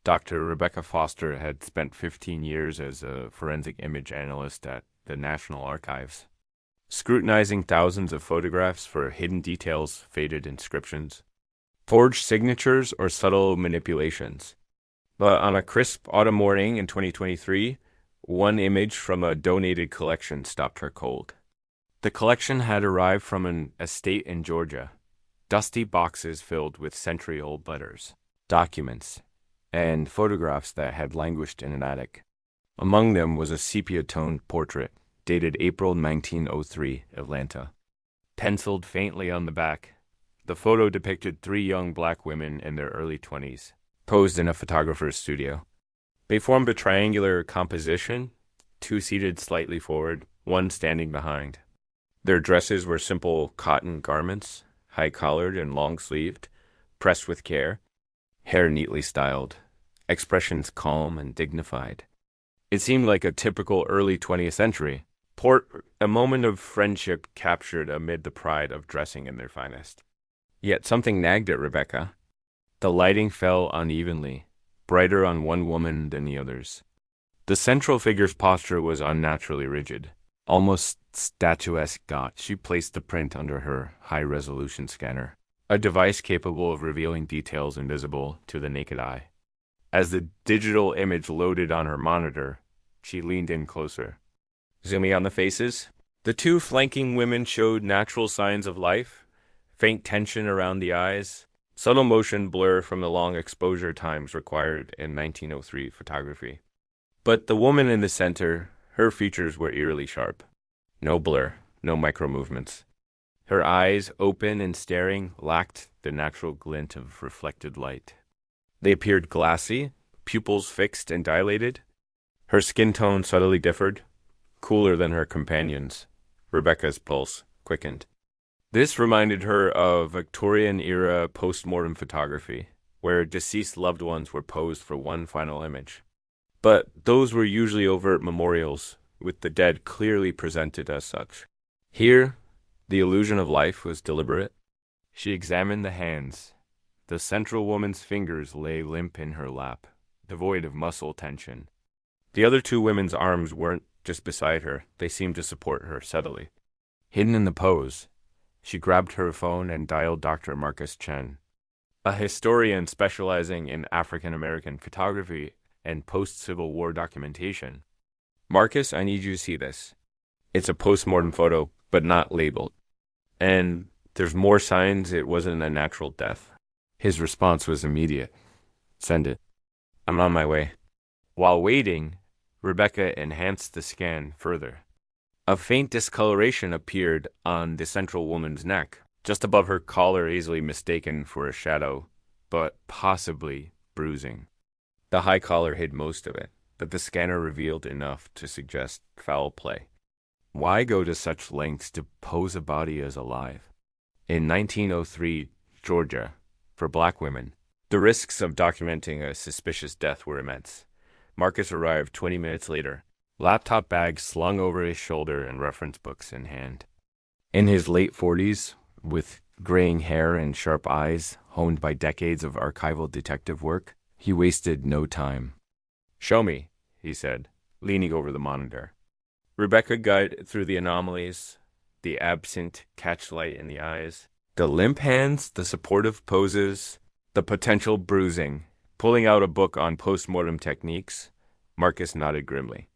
Dr. Rebecca Foster had spent 15 years as a forensic image analyst at the National Archives, scrutinizing thousands of photographs for hidden details, faded inscriptions, forged signatures, or subtle manipulations. But on a crisp autumn morning in 2023, one image from a donated collection stopped her cold. The collection had arrived from an estate in Georgia, dusty boxes filled with century-old letters, documents, and photographs that had languished in an attic. Among them was a sepia-toned portrait, dated April 1903, Atlanta. Penciled faintly on the back, the photo depicted three young black women in their early 20s, posed in a photographer's studio. They formed a triangular composition, two seated slightly forward, one standing behind. Their dresses were simple cotton garments, high-collared and long-sleeved, pressed with care, hair neatly styled, expressions calm and dignified. It seemed like a typical early 20th century, a moment of friendship captured amid the pride of dressing in their finest. Yet something nagged at Rebecca. The lighting fell unevenly, brighter on one woman than the others. The central figure's posture was unnaturally rigid, almost statuesque. She placed the print under her high-resolution scanner, a device capable of revealing details invisible to the naked eye. As the digital image loaded on her monitor, she leaned in closer. Zooming on the faces, the two flanking women showed natural signs of life, faint tension around the eyes, subtle motion blur from the long exposure times required in 1903 photography. But the woman in the center, her features were eerily sharp. No blur, no micro-movements. Her eyes, open and staring, lacked the natural glint of reflected light. They appeared glassy, pupils fixed and dilated. Her skin tone subtly differed, cooler than her companions. Rebecca's pulse quickened. This reminded her of Victorian-era post-mortem photography, where deceased loved ones were posed for one final image. But those were usually overt memorials, with the dead clearly presented as such. Here, the illusion of life was deliberate. She examined the hands. The central woman's fingers lay limp in her lap, devoid of muscle tension. The other two women's arms weren't just beside her, they seemed to support her subtly. Hidden in the pose, she grabbed her phone and dialed Dr. Marcus Chen, a historian specializing in African-American photography and post-Civil War documentation. Marcus, I need you to see this. It's a post-mortem photo, but not labeled. And there's more signs it wasn't a natural death. His response was immediate. Send it. I'm on my way. While waiting, Rebecca enhanced the scan further. A faint discoloration appeared on the central woman's neck, just above her collar, easily mistaken for a shadow, but possibly bruising. The high collar hid most of it, but the scanner revealed enough to suggest foul play. Why go to such lengths to pose a body as alive? In 1903 Georgia, for black women, the risks of documenting a suspicious death were immense. Marcus arrived 20 minutes later, laptop bag slung over his shoulder and reference books in hand. In his late 40s, with graying hair and sharp eyes honed by decades of archival detective work, he wasted no time. Show me, he said, leaning over the monitor. Rebecca guided through the anomalies, the absent catchlight in the eyes, the limp hands, the supportive poses, the potential bruising. Pulling out a book on post-mortem techniques, Marcus nodded grimly.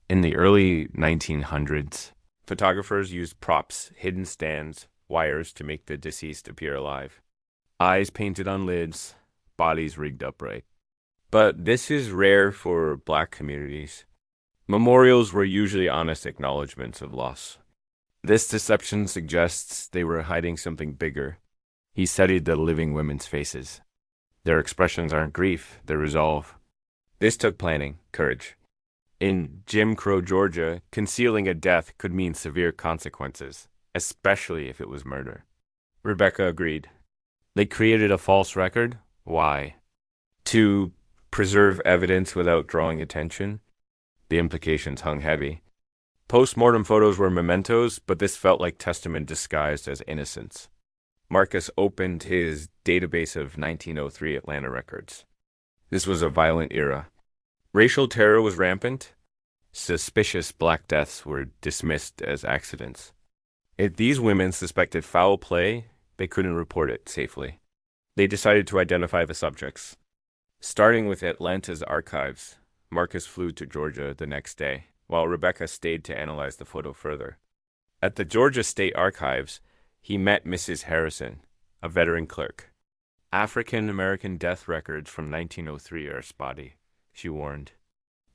In the early 1900s, photographers used props, hidden stands, wires to make the deceased appear alive. Eyes painted on lids, bodies rigged upright. But this is rare for black communities. Memorials were usually honest acknowledgments of loss. This deception suggests they were hiding something bigger. He studied the living women's faces. Their expressions aren't grief, they're resolve. This took planning, courage. In Jim Crow, Georgia, concealing a death could mean severe consequences, especially if it was murder. Rebecca agreed. They created a false record? Why? To preserve evidence without drawing attention? The implications hung heavy. Post-mortem photos were mementos, but this felt like testament disguised as innocence. Marcus opened his database of 1903 Atlanta records. This was a violent era. Racial terror was rampant. Suspicious black deaths were dismissed as accidents. If these women suspected foul play, they couldn't report it safely. They decided to identify the subjects. Starting with Atlanta's archives, Marcus flew to Georgia the next day, while Rebecca stayed to analyze the photo further. At the Georgia State Archives, he met Mrs. Harrison, a veteran clerk. African-American death records from 1903 are spotty, she warned.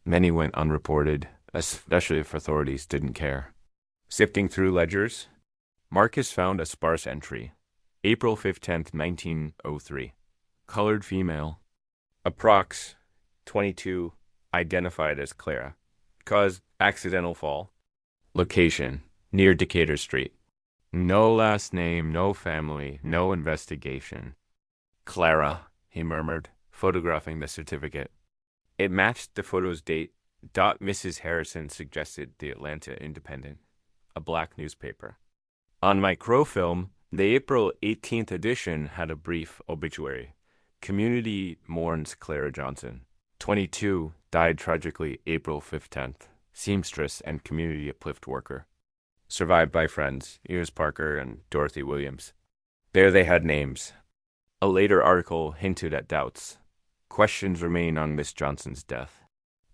Many went unreported, especially if authorities didn't care. Sifting through ledgers, Marcus found a sparse entry. April 15th, 1903. Colored female. Approx. 22. Identified as Clara. Cause accidental fall. Location. Near Decatur Street. No last name, no family, no investigation. Clara, he murmured, photographing the certificate. It matched the photo's date. Mrs. Harrison suggested the Atlanta Independent, a black newspaper. On microfilm, the April 18th edition had a brief obituary. Community mourns Clara Johnson. 22, died tragically April 15th. Seamstress and community uplift worker. Survived by friends, Ears Parker and Dorothy Williams. There they had names. A later article hinted at doubts. Questions remain on Miss Johnson's death.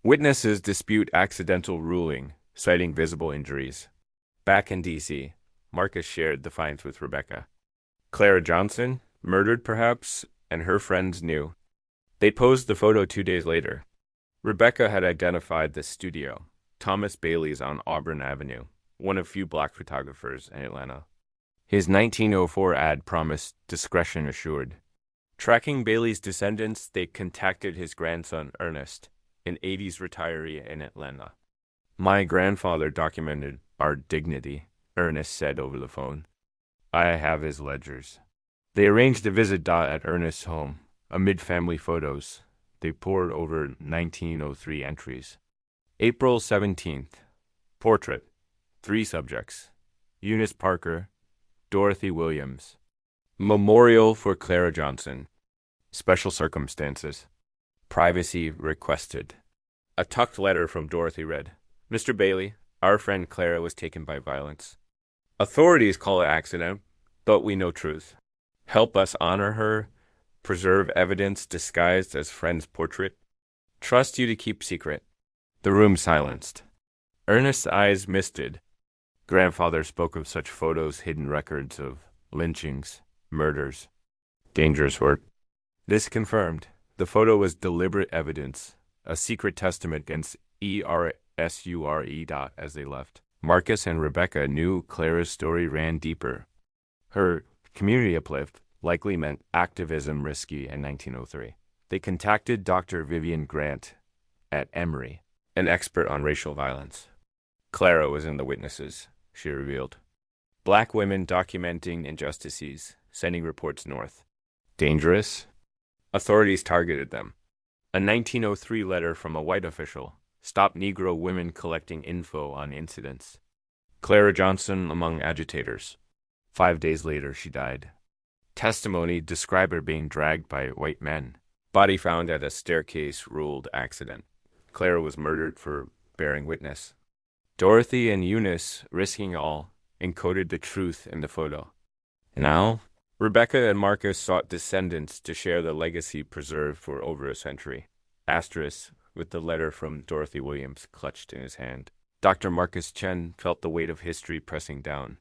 Witnesses dispute accidental ruling, citing visible injuries. Back in D.C., Marcus shared the finds with Rebecca. Clara Johnson, murdered perhaps, and her friends knew. They posed the photo 2 days later. Rebecca had identified the studio, Thomas Bailey's on Auburn Avenue, one of few black photographers in Atlanta. His 1904 ad promised discretion assured. Tracking Bailey's descendants, they contacted his grandson, Ernest, an 80s retiree in Atlanta. My grandfather documented our dignity, Ernest said over the phone. I have his ledgers. They arranged a visit at Ernest's home. Amid family photos, they pored over 1903 entries. April 17th. Portrait. 3 subjects. Eunice Parker, Dorothy Williams. Memorial for Clara Johnson. Special circumstances. Privacy requested. A tucked letter from Dorothy read, Mr. Bailey, our friend Clara was taken by violence. Authorities call it accident, but we know truth. Help us honor her, preserve evidence disguised as friend's portrait. Trust you to keep secret. The room silenced. Ernest's eyes misted. Grandfather spoke of such photos, hidden records of lynchings, murders. Dangerous work. This confirmed. The photo was deliberate evidence, a secret testament against ERSURE. As they left. Marcus and Rebecca knew Clara's story ran deeper. Her community uplift likely meant activism risky in 1903. They contacted Dr. Vivian Grant at Emory, an expert on racial violence. Clara was in the witnesses, she revealed. Black women documenting injustices, sending reports north. Dangerous? Authorities targeted them. A 1903 letter from a white official stopped Negro women collecting info on incidents. Clara Johnson among agitators. 5 days later, she died. Testimony described her being dragged by white men. Body found at a staircase ruled accident. Clara was murdered for bearing witness. Dorothy and Eunice, risking all, encoded the truth in the photo. Now, Rebecca and Marcus sought descendants to share the legacy preserved for over a century. Asterisk, with the letter from Dorothy Williams clutched in his hand. Dr. Marcus Chen felt the weight of history pressing down.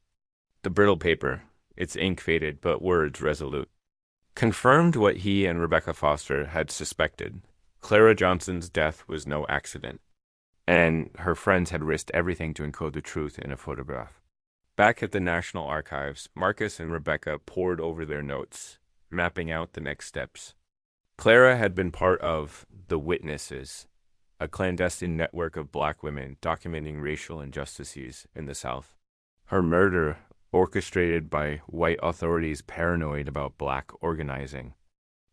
The brittle paper, its ink faded but words resolute, confirmed what he and Rebecca Foster had suspected. Clara Johnson's death was no accident, and her friends had risked everything to encode the truth in a photograph. Back at the National Archives, Marcus and Rebecca pored over their notes, mapping out the next steps. Clara had been part of The Witnesses, a clandestine network of black women documenting racial injustices in the South. Her murder, orchestrated by white authorities paranoid about black organizing,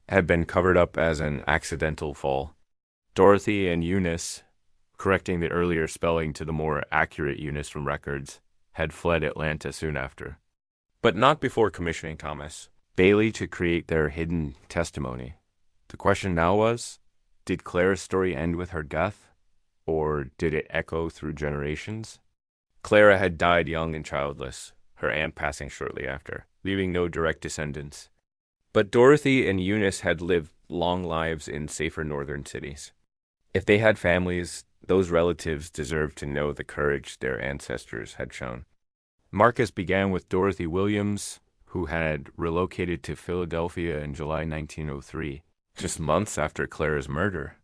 had been covered up as an accidental fall. Dorothy and Eunice, correcting the earlier spelling to the more accurate Eunice from records, had fled Atlanta soon after. But not before commissioning Thomas Bailey to create their hidden testimony. The question now was, Did Clara's story end with her death, or did it echo through generations? Clara had died young and childless, her aunt passing shortly after, leaving no direct descendants. But Dorothy and Eunice had lived long lives in safer northern cities. If they had families, those relatives deserved to know the courage their ancestors had shown. Marcus began with Dorothy Williams, who had relocated to Philadelphia in July 1903, just months after Clara's murder.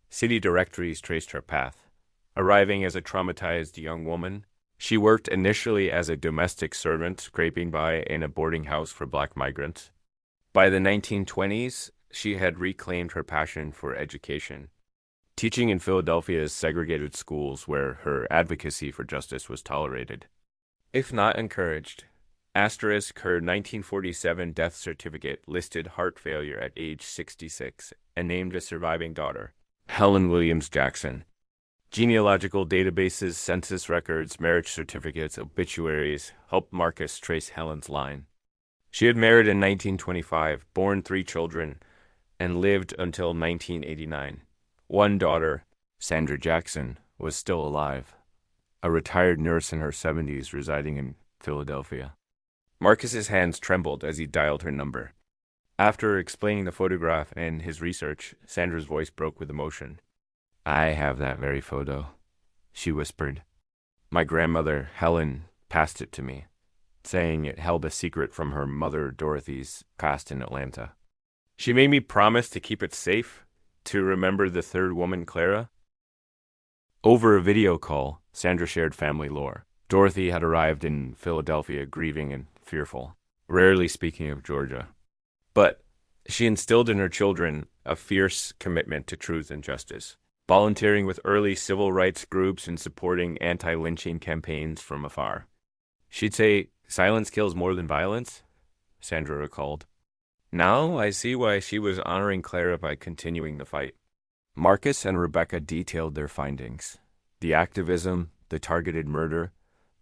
City directories traced her path. Arriving as a traumatized young woman, she worked initially as a domestic servant, scraping by in a boarding house for black migrants. By the 1920s, she had reclaimed her passion for education, teaching in Philadelphia's segregated schools where her advocacy for justice was tolerated, if not encouraged. Asterisk, her 1947 death certificate listed heart failure at age 66 and named a surviving daughter, Helen Williams Jackson. Genealogical databases, census records, marriage certificates, obituaries helped Marcus trace Helen's line. She had married in 1925, borne 3 children, and lived until 1989. One daughter, Sandra Jackson, was still alive, a retired nurse in her 70s residing in Philadelphia. Marcus's hands trembled as he dialed her number. After explaining the photograph and his research, Sandra's voice broke with emotion. "I have that very photo," she whispered. "My grandmother, Helen, passed it to me, saying it held a secret from her mother, Dorothy's past in Atlanta. She made me promise to keep it safe, to remember the third woman, Clara." Over a video call, Sandra shared family lore. Dorothy had arrived in Philadelphia grieving and fearful, rarely speaking of Georgia. But she instilled in her children a fierce commitment to truth and justice, volunteering with early civil rights groups and supporting anti-lynching campaigns from afar. She'd say, "Silence kills more than violence," Sandra recalled. Now I see why she was honoring Clara by continuing the fight. Marcus and Rebecca detailed their findings: the activism, the targeted murder,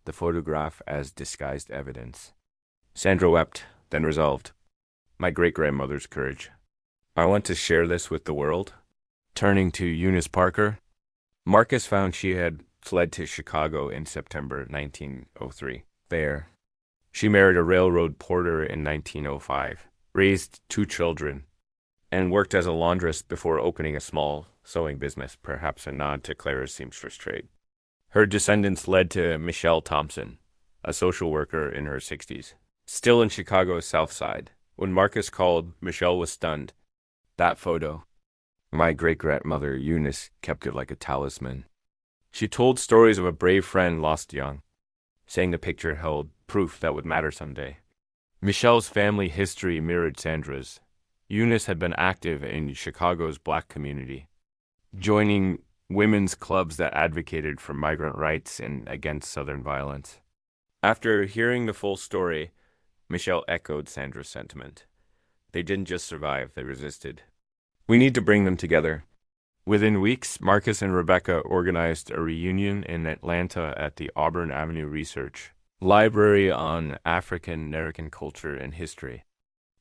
the photograph as disguised evidence. Sandra wept, then resolved, "My great-grandmother's courage. I want to share this with the world." Turning to Eunice Parker, Marcus found she had fled to Chicago in September 1903. There, she married a railroad porter in 1905, raised 2 children, and worked as a laundress before opening a small sewing business, perhaps a nod to Clara's seamstress trade. Her descendants led to Michelle Thompson, a social worker in her 60s. Still in Chicago's South Side, when Marcus called, Michelle was stunned. That photo. My great-grandmother, Eunice, kept it like a talisman. She told stories of a brave friend lost young, saying the picture held proof that would matter someday. Michelle's family history mirrored Sandra's. Eunice had been active in Chicago's black community, joining women's clubs that advocated for migrant rights and against Southern violence. After hearing the full story, Michelle echoed Sandra's sentiment. They didn't just survive, they resisted. "We need to bring them together." Within weeks, Marcus and Rebecca organized a reunion in Atlanta at the Auburn Avenue Research Library on African American culture and history.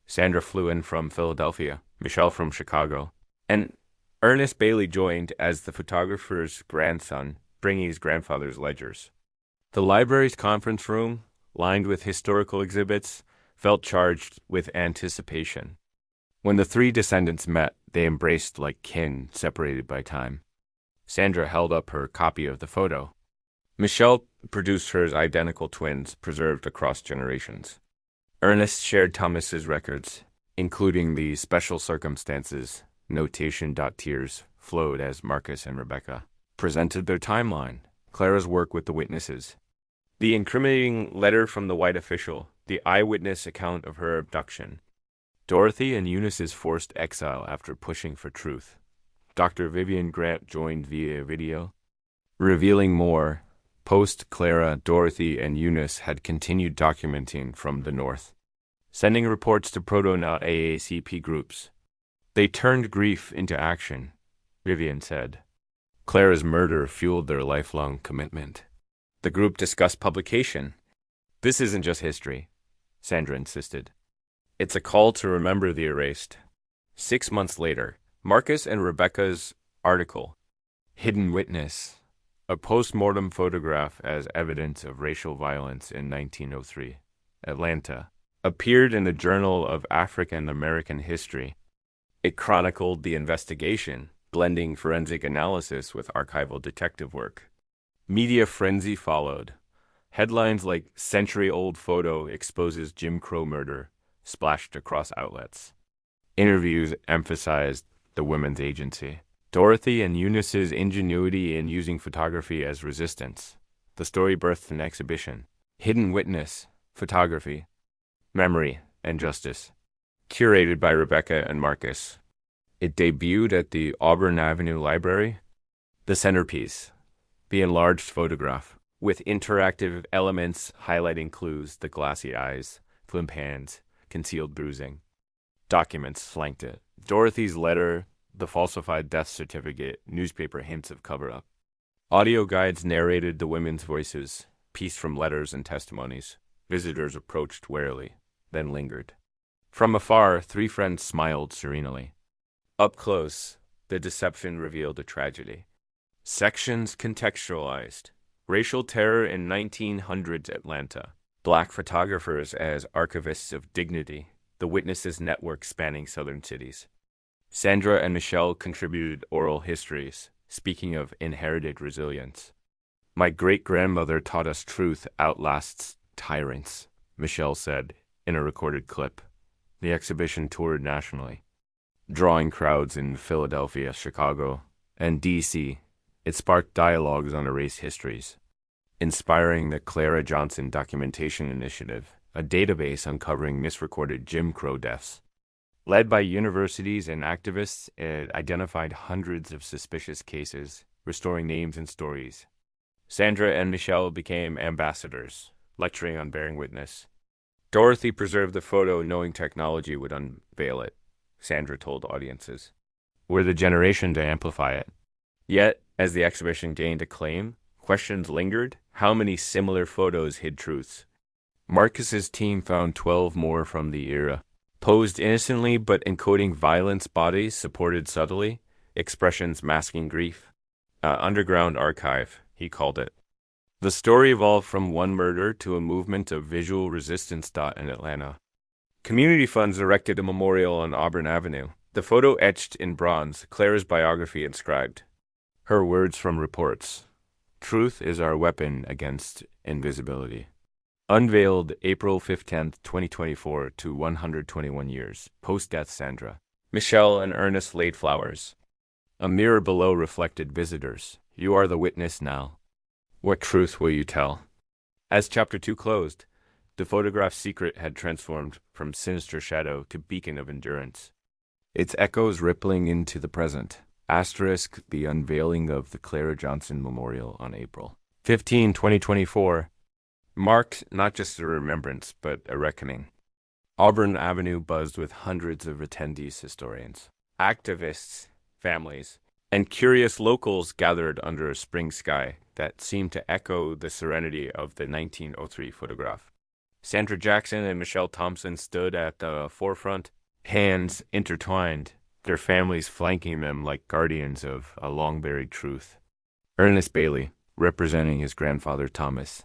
Sandra flew in from Philadelphia, Michelle from Chicago, and Ernest Bailey joined as the photographer's grandson, bringing his grandfather's ledgers. The library's conference room, lined with historical exhibits, felt charged with anticipation. When the 3 descendants met, they embraced like kin separated by time. Sandra held up her copy of the photo. Michelle produced hers identical twins, preserved across generations. Ernest shared Thomas's records, including the special circumstances. Notation.tears flowed as Marcus and Rebecca presented their timeline, Clara's work with the witnesses, the incriminating letter from the white official, the eyewitness account of her abduction, Dorothy and Eunice's forced exile after pushing for truth. Dr. Vivian Grant joined via video, revealing more. Post-Clara, Dorothy, and Eunice had continued documenting from the North, sending reports to proto-AACP groups. They turned grief into action, Vivian said. Clara's murder fueled their lifelong commitment. The group discussed publication. "This isn't just history," Sandra insisted. "It's a call to remember the erased." 6 months later, Marcus and Rebecca's article, Hidden Witness, a post-mortem photograph as evidence of racial violence in 1903, Atlanta, appeared in the Journal of African American History. It chronicled the investigation, blending forensic analysis with archival detective work. Media frenzy followed. Headlines like "Century-Old Photo Exposes Jim Crow Murder" splashed across outlets. Interviews emphasized the women's agency. Dorothy and Eunice's ingenuity in using photography as resistance. The story birthed an exhibition, Hidden Witness, Photography, Memory, and Justice, curated by Rebecca and Marcus. It debuted at the Auburn Avenue Library. The centerpiece, the enlarged photograph, with interactive elements highlighting clues, the glassy eyes, limp hands, concealed bruising. Documents flanked it. Dorothy's letter, the falsified death certificate, newspaper hints of cover-up. Audio guides narrated the women's voices, pieced from letters and testimonies. Visitors approached warily, then lingered. From afar, three friends smiled serenely. Up close, the deception revealed a tragedy. Sections contextualized. Racial terror in 1900s Atlanta. Black photographers as archivists of dignity. The Witnesses Network spanning southern cities. Sandra and Michelle contributed oral histories, speaking of inherited resilience. My great-grandmother taught us truth outlasts tyrants, Michelle said in a recorded clip. The exhibition toured nationally, drawing crowds in Philadelphia, Chicago, and D.C. It sparked dialogues on erased histories, inspiring the Clara Johnson Documentation Initiative, a database uncovering misrecorded Jim Crow deaths. Led by universities and activists, it identified hundreds of suspicious cases, restoring names and stories. Sandra and Michelle became ambassadors, lecturing on bearing witness. Dorothy preserved the photo knowing technology would unveil it, Sandra told audiences. We're the generation to amplify it. Yet, as the exhibition gained acclaim, questions lingered. How many similar photos hid truths? Marcus's team found 12 more from the era. Posed innocently but encoding violence, bodies supported subtly, expressions masking grief. Underground archive, he called it. The story evolved from one murder to a movement of visual resistance in Atlanta. Community funds erected a memorial on Auburn Avenue. The photo etched in bronze, Clara's biography inscribed. Her words from reports. Truth is our weapon against invisibility. Unveiled April 15, 2024 to 121 years. Post-death Sandra. Michelle and Ernest laid flowers. A mirror below reflected visitors. You are the witness now. What truth will you tell? As Chapter 2 closed, the photograph's secret had transformed from sinister shadow to beacon of endurance. Its echoes rippling into the present. Asterisk the unveiling of the Clara Johnson Memorial on April 15, 2024. Marked not just a remembrance, but a reckoning. Auburn Avenue buzzed with hundreds of attendees, historians, activists, families, and curious locals gathered under a spring sky that seemed to echo the serenity of the 1903 photograph. Sandra Jackson and Michelle Thompson stood at the forefront, hands intertwined, their families flanking them like guardians of a long-buried truth. Ernest Bailey, representing his grandfather Thomas,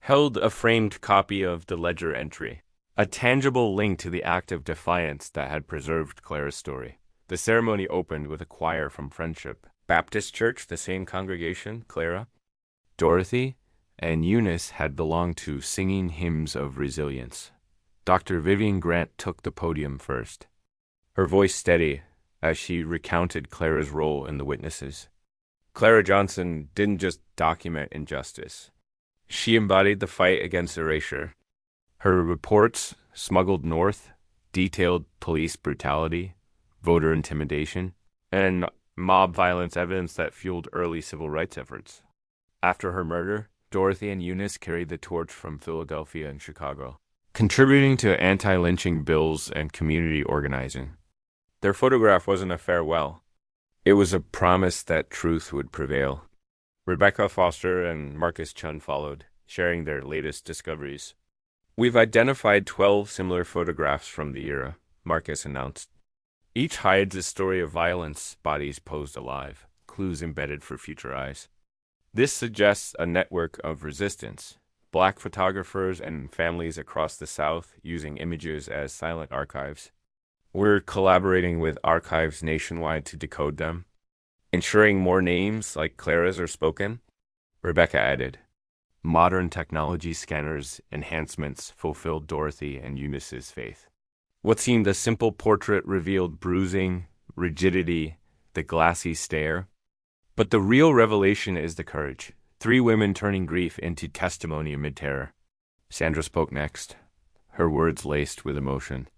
held a framed copy of the ledger entry, a tangible link to the act of defiance that had preserved Clara's story. The ceremony opened with a choir from Friendship Baptist Church, the same congregation, Clara. Dorothy and Eunice had belonged to Singing Hymns of Resilience. Dr. Vivian Grant took the podium first, her voice steady as she recounted Clara's role in the witnesses. Clara Johnson didn't just document injustice. She embodied the fight against erasure. Her reports, smuggled north, detailed police brutality, voter intimidation, and mob violence evidence that fueled early civil rights efforts. After her murder, Dorothy and Eunice carried the torch from Philadelphia and Chicago, contributing to anti-lynching bills and community organizing. Their photograph wasn't a farewell. It was a promise that truth would prevail. Rebecca Foster and Marcus Chun followed, sharing their latest discoveries. We've identified 12 similar photographs from the era, Marcus announced. Each hides a story of violence, bodies posed alive, clues embedded for future eyes. This suggests a network of resistance. Black photographers and families across the South using images as silent archives. We're collaborating with archives nationwide to decode them, ensuring more names like Clara's are spoken. Rebecca added, modern technology scanners enhancements fulfilled Dorothy and Eunice's faith. What seemed a simple portrait revealed bruising, rigidity, the glassy stare. But the real revelation is the courage. Three women turning grief into testimony amid terror. Sandra spoke next, her words laced with emotion.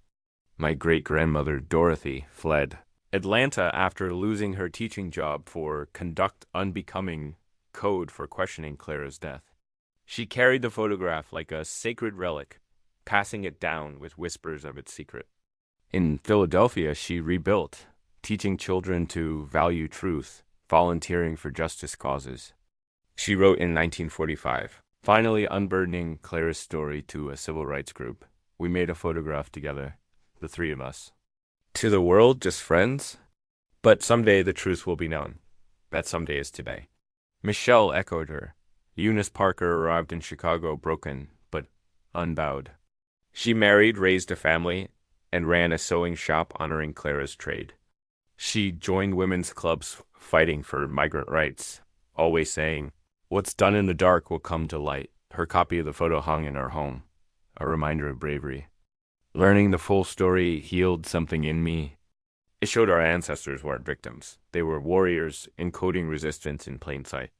My great-grandmother, Dorothy, fled Atlanta after losing her teaching job for conduct unbecoming code for questioning Clara's death. She carried the photograph like a sacred relic, passing it down with whispers of its secret. In Philadelphia, she rebuilt, teaching children to value truth, volunteering for justice causes. She wrote in 1945, finally unburdening Clara's story to a civil rights group. We made a photograph together, the three of us. To the world, just friends? But someday the truth will be known. That someday is today. Michelle echoed her. Eunice Parker arrived in Chicago broken, but unbowed. She married, raised a family, and ran a sewing shop honoring Clara's trade. She joined women's clubs fighting for migrant rights, always saying, what's done in the dark will come to light. Her copy of the photo hung in our home, a reminder of bravery. Learning the full story healed something in me. It showed our ancestors weren't victims. They were warriors encoding resistance in plain sight.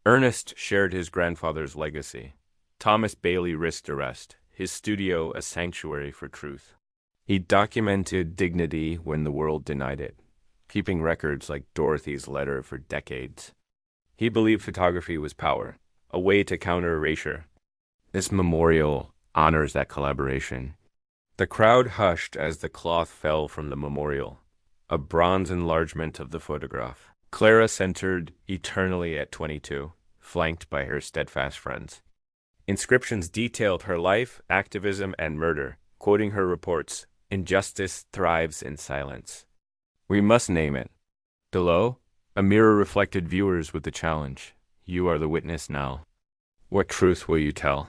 Ernest shared his grandfather's legacy. Thomas Bailey risked arrest, his studio a sanctuary for truth. He documented dignity when the world denied it, keeping records like Dorothy's letter for decades. He believed photography was power, a way to counter erasure. This memorial honors that collaboration. The crowd hushed as the cloth fell from the memorial, a bronze enlargement of the photograph. Clara centered eternally at 22, flanked by her steadfast friends. Inscriptions detailed her life, activism, and murder, quoting her reports, injustice thrives in silence. We must name it. Below, a mirror reflected viewers with the challenge. You are the witness now. What truth will you tell?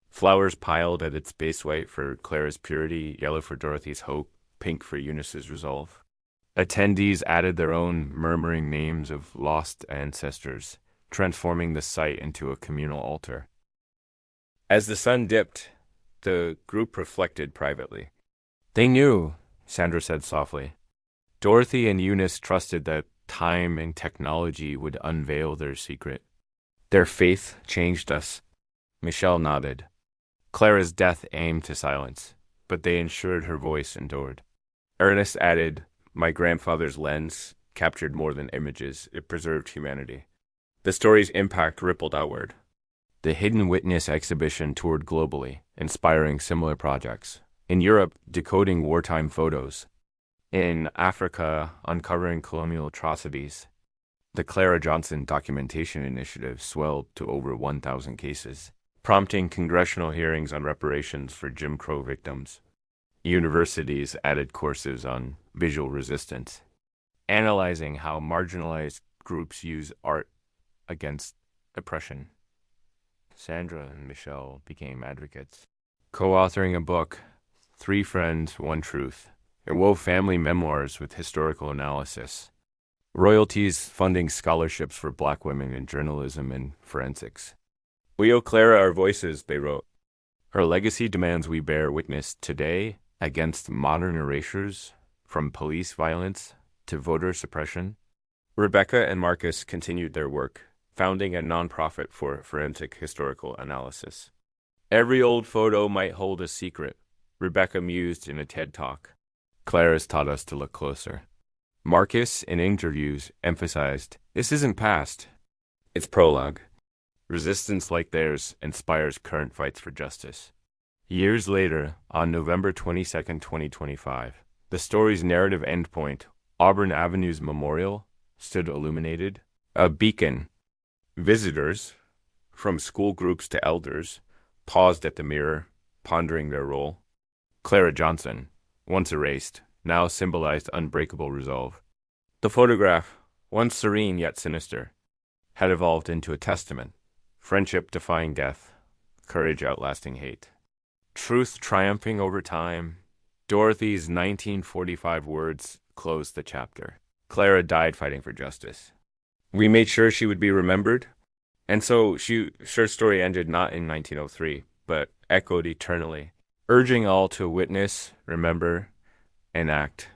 Flowers piled at its base white for Clara's purity, yellow for Dorothy's hope, pink for Eunice's resolve. Attendees added their own murmuring names of lost ancestors, transforming the site into a communal altar. As the sun dipped, the group reflected privately. They knew, Sandra said softly. Dorothy and Eunice trusted that time and technology would unveil their secret. Their faith changed us. Michelle nodded. Clara's death aimed to silence, but they ensured her voice endured. Ernest added, my grandfather's lens captured more than images, it preserved humanity. The story's impact rippled outward. The Hidden Witness exhibition toured globally, inspiring similar projects. In Europe, decoding wartime photos. In Africa, uncovering colonial atrocities. The Clara Johnson Documentation Initiative swelled to over 1,000 cases, prompting congressional hearings on reparations for Jim Crow victims. Universities added courses on visual resistance, analyzing how marginalized groups use art against oppression. Sandra and Michelle became advocates, co-authoring a book, Three Friends, One Truth. It wove family memoirs with historical analysis. Royalties funding scholarships for Black women in journalism and forensics. We owe Clara our voices, they wrote. Her legacy demands we bear witness today against modern erasures, from police violence to voter suppression. Rebecca and Marcus continued their work, founding a nonprofit for forensic historical analysis. Every old photo might hold a secret, Rebecca mused in a TED Talk. Clara's taught us to look closer. Marcus, in interviews, emphasized, this isn't past, it's prologue. Resistance like theirs inspires current fights for justice. Years later, on November 22, 2025, the story's narrative endpoint, Auburn Avenue's memorial, stood illuminated, a beacon. Visitors, from school groups to elders, paused at the mirror, pondering their role. Clara Johnson, once erased, now symbolized unbreakable resolve. The photograph, once serene yet sinister, had evolved into a testament, friendship defying death, courage outlasting hate. Truth triumphing over time, Dorothy's 1945 words closed the chapter. Clara died fighting for justice. We made sure she would be remembered, and so her story ended not in 1903, but echoed eternally, urging all to witness, remember, and act.